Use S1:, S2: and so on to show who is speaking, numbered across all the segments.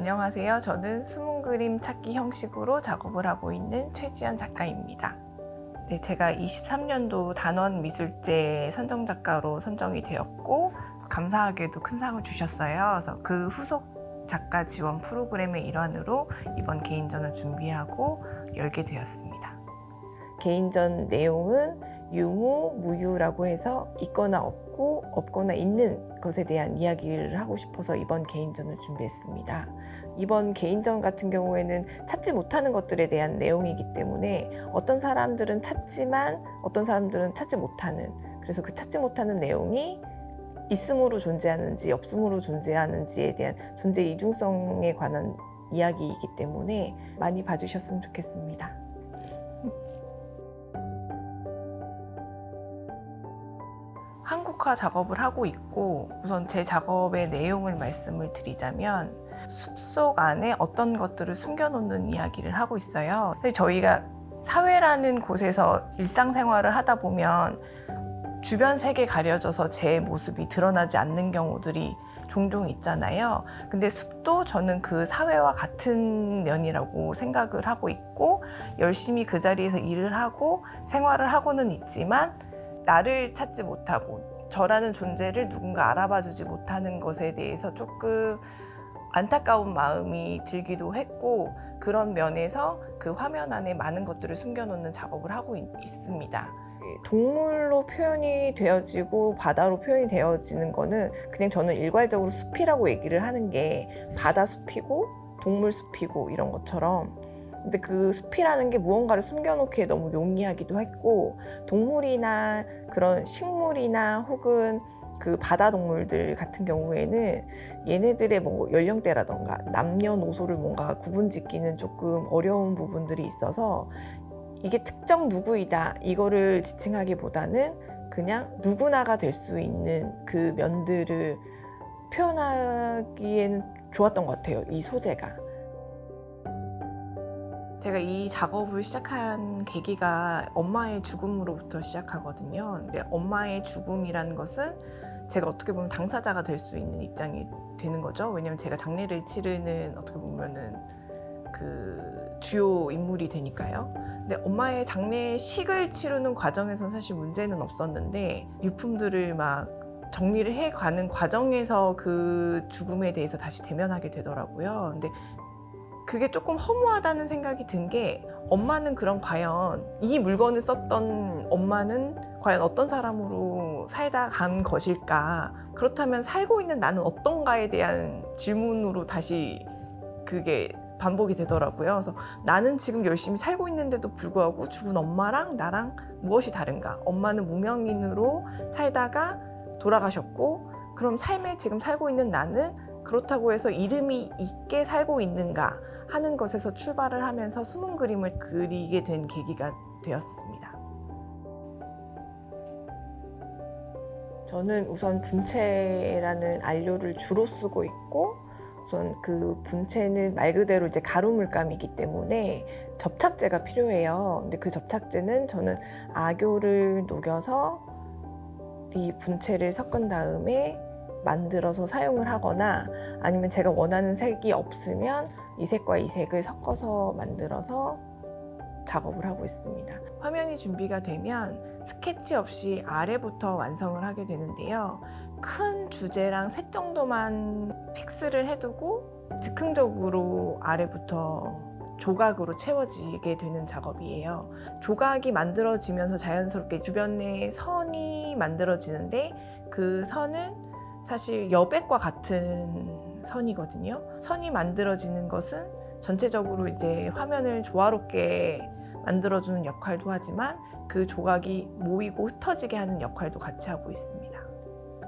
S1: 안녕하세요. 저는 숨은 그림 찾기 형식으로 작업을 하고 있는 최지연 작가입니다. 네, 제가 23년도 단원미술제 선정작가로 선정이 되었고 감사하게도 큰 상을 주셨어요. 그래서 그 후속 작가 지원 프로그램의 일환으로 이번 개인전을 준비하고 열게 되었습니다. 개인전 내용은 유무, 무유라고 해서 있거나 없고 없거나 있는 것에 대한 이야기를 하고 싶어서 이번 개인전을 준비했습니다. 이번 개인전 같은 경우에는 찾지 못하는 것들에 대한 내용이기 때문에 어떤 사람들은 찾지만 어떤 사람들은 찾지 못하는, 그래서 그 찾지 못하는 내용이 있음으로 존재하는지 없음으로 존재하는지에 대한 존재 이중성에 관한 이야기이기 때문에 많이 봐주셨으면 좋겠습니다. 한국화 작업을 하고 있고, 우선 제 작업의 내용을 말씀을 드리자면 숲속 안에 어떤 것들을 숨겨놓는 이야기를 하고 있어요. 저희가 사회라는 곳에서 일상생활을 하다 보면 주변 세계 가려져서 제 모습이 드러나지 않는 경우들이 종종 있잖아요. 근데 숲도 저는 그 사회와 같은 면이라고 생각을 하고 있고, 열심히 그 자리에서 일을 하고 생활을 하고는 있지만 나를 찾지 못하고 저라는 존재를 누군가 알아봐주지 못하는 것에 대해서 조금 안타까운 마음이 들기도 했고, 그런 면에서 그 화면 안에 많은 것들을 숨겨놓는 작업을 하고 있습니다. 동물로 표현이 되어지고 바다로 표현이 되어지는 거는 그냥 저는 일괄적으로 숲이라고 얘기를 하는 게 바다 숲이고 동물 숲이고 이런 것처럼, 근데 그 숲이라는 게 무언가를 숨겨놓기에 너무 용이하기도 했고, 동물이나 그런 식물이나 혹은 그 바다 동물들 같은 경우에는 얘네들의 뭐 연령대라던가 남녀노소를 뭔가 구분짓기는 조금 어려운 부분들이 있어서 이게 특정 누구이다 이거를 지칭하기보다는 그냥 누구나가 될 수 있는 그 면들을 표현하기에는 좋았던 것 같아요, 이 소재가. 제가 이 작업을 시작한 계기가 엄마의 죽음으로부터 시작하거든요. 근데 엄마의 죽음이라는 것은 제가 어떻게 보면 당사자가 될 수 있는 입장이 되는 거죠. 왜냐면 제가 장례를 치르는 어떻게 보면은 그 주요 인물이 되니까요. 근데 엄마의 장례식을 치르는 과정에서는 사실 문제는 없었는데 유품들을 막 정리를 해가는 과정에서 그 죽음에 대해서 다시 대면하게 되더라고요. 근데 그게 조금 허무하다는 생각이 든 게, 엄마는 그럼 과연 이 물건을 썼던 엄마는 과연 어떤 사람으로 살다 간 것일까? 그렇다면 살고 있는 나는 어떤가에 대한 질문으로 다시 그게 반복이 되더라고요. 그래서 나는 지금 열심히 살고 있는데도 불구하고 죽은 엄마랑 나랑 무엇이 다른가? 엄마는 무명인으로 살다가 돌아가셨고, 그럼 삶에 지금 살고 있는 나는 그렇다고 해서 이름이 있게 살고 있는가 하는 것에서 출발을 하면서 숨은 그림을 그리게 된 계기가 되었습니다. 저는 우선 분체라는 안료를 주로 쓰고 있고, 우선 그 분체는 말 그대로 이제 가루 물감이기 때문에 접착제가 필요해요. 근데 그 접착제는 저는 악교를 녹여서 이 분체를 섞은 다음에 만들어서 사용을 하거나, 아니면 제가 원하는 색이 없으면 이 색과 이 색을 섞어서 만들어서 작업을 하고 있습니다. 화면이 준비가 되면 스케치 없이 아래부터 완성을 하게 되는데요. 큰 주제랑 색 정도만 픽스를 해두고 즉흥적으로 아래부터 조각으로 채워지게 되는 작업이에요. 조각이 만들어지면서 자연스럽게 주변에 선이 만들어지는데, 그 선은 사실 여백과 같은 선이거든요. 선이 만들어지는 것은 전체적으로 이제 화면을 조화롭게 만들어주는 역할도 하지만 그 조각이 모이고 흩어지게 하는 역할도 같이 하고 있습니다.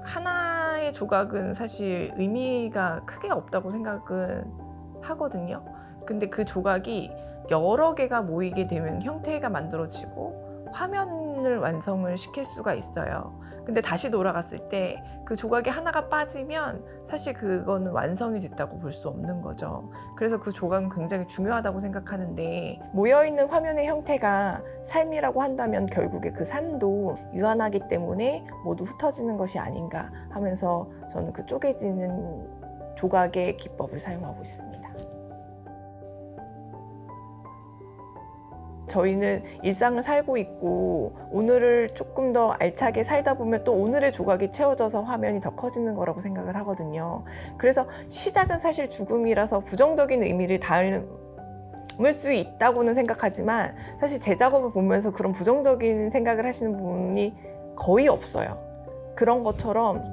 S1: 하나의 조각은 사실 의미가 크게 없다고 생각은 하거든요. 근데 그 조각이 여러 개가 모이게 되면 형태가 만들어지고 화면을 완성을 시킬 수가 있어요. 근데 다시 돌아갔을 때 그 조각이 하나가 빠지면 사실 그거는 완성이 됐다고 볼 수 없는 거죠. 그래서 그 조각은 굉장히 중요하다고 생각하는데, 모여있는 화면의 형태가 삶이라고 한다면 결국에 그 삶도 유한하기 때문에 모두 흩어지는 것이 아닌가 하면서 저는 그 쪼개지는 조각의 기법을 사용하고 있습니다. 저희는 일상을 살고 있고 오늘을 조금 더 알차게 살다 보면 또 오늘의 조각이 채워져서 화면이 더 커지는 거라고 생각을 하거든요. 그래서 시작은 사실 죽음이라서 부정적인 의미를 담을 수 있다고는 생각하지만 사실 제 작업을 보면서 그런 부정적인 생각을 하시는 분이 거의 없어요. 그런 것처럼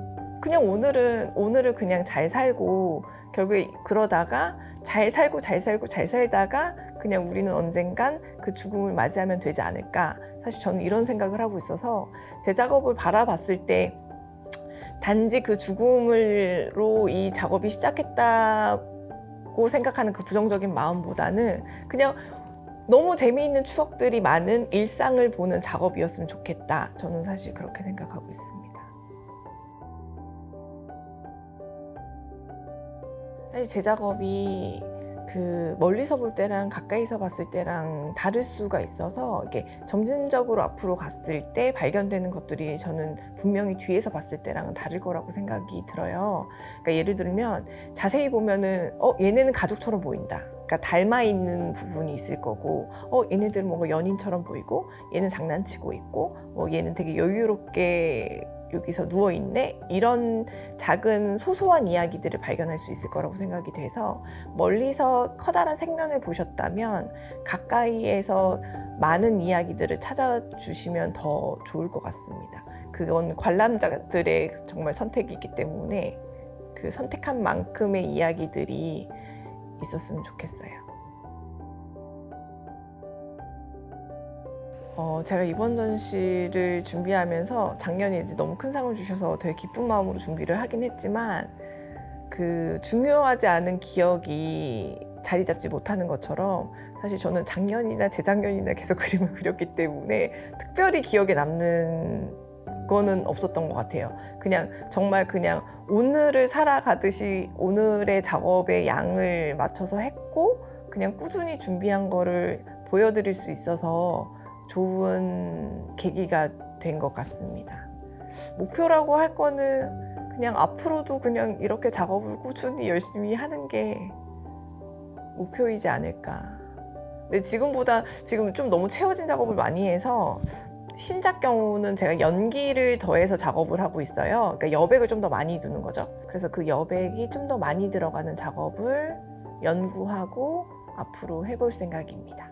S1: 그냥 오늘을 그냥 잘 살고 결국에 그러다가 잘 살다가 그냥 우리는 언젠간 그 죽음을 맞이하면 되지 않을까. 사실 저는 이런 생각을 하고 있어서 제 작업을 바라봤을 때 단지 그 죽음으로 이 작업이 시작했다고 생각하는 그 부정적인 마음보다는 그냥 너무 재미있는 추억들이 많은 일상을 보는 작업이었으면 좋겠다. 저는 사실 그렇게 생각하고 있습니다. 사실 제 작업이 그 멀리서 볼 때랑 가까이서 봤을 때랑 다를 수가 있어서 이게 점진적으로 앞으로 갔을 때 발견되는 것들이 저는 분명히 뒤에서 봤을 때랑은 다를 거라고 생각이 들어요. 그러니까 예를 들면 자세히 보면은 얘네는 가족처럼 보인다. 그러니까 닮아 있는 부분이 있을 거고 얘네들은 뭔가 연인처럼 보이고 얘는 장난치고 있고 얘는 되게 여유롭게 여기서 누워있네? 이런 작은 소소한 이야기들을 발견할 수 있을 거라고 생각이 돼서 멀리서 커다란 색면을 보셨다면 가까이에서 많은 이야기들을 찾아주시면 더 좋을 것 같습니다. 그건 관람자들의 정말 선택이기 때문에 그 선택한 만큼의 이야기들이 있었으면 좋겠어요. 제가 이번 전시를 준비하면서 작년에 이제 너무 큰 상을 주셔서 되게 기쁜 마음으로 준비를 하긴 했지만 그 중요하지 않은 기억이 자리 잡지 못하는 것처럼 사실 저는 작년이나 재작년이나 계속 그림을 그렸기 때문에 특별히 기억에 남는 거는 없었던 것 같아요. 그냥 정말 그냥 오늘을 살아가듯이 오늘의 작업의 양을 맞춰서 했고 그냥 꾸준히 준비한 거를 보여드릴 수 있어서 좋은 계기가 된 것 같습니다. 목표라고 할 거는 그냥 앞으로도 그냥 이렇게 작업을 꾸준히 열심히 하는 게 목표이지 않을까. 근데 지금 좀 너무 채워진 작업을 많이 해서 신작 경우는 제가 연기를 더해서 작업을 하고 있어요. 그러니까 여백을 좀 더 많이 두는 거죠. 그래서 그 여백이 좀 더 많이 들어가는 작업을 연구하고 앞으로 해볼 생각입니다.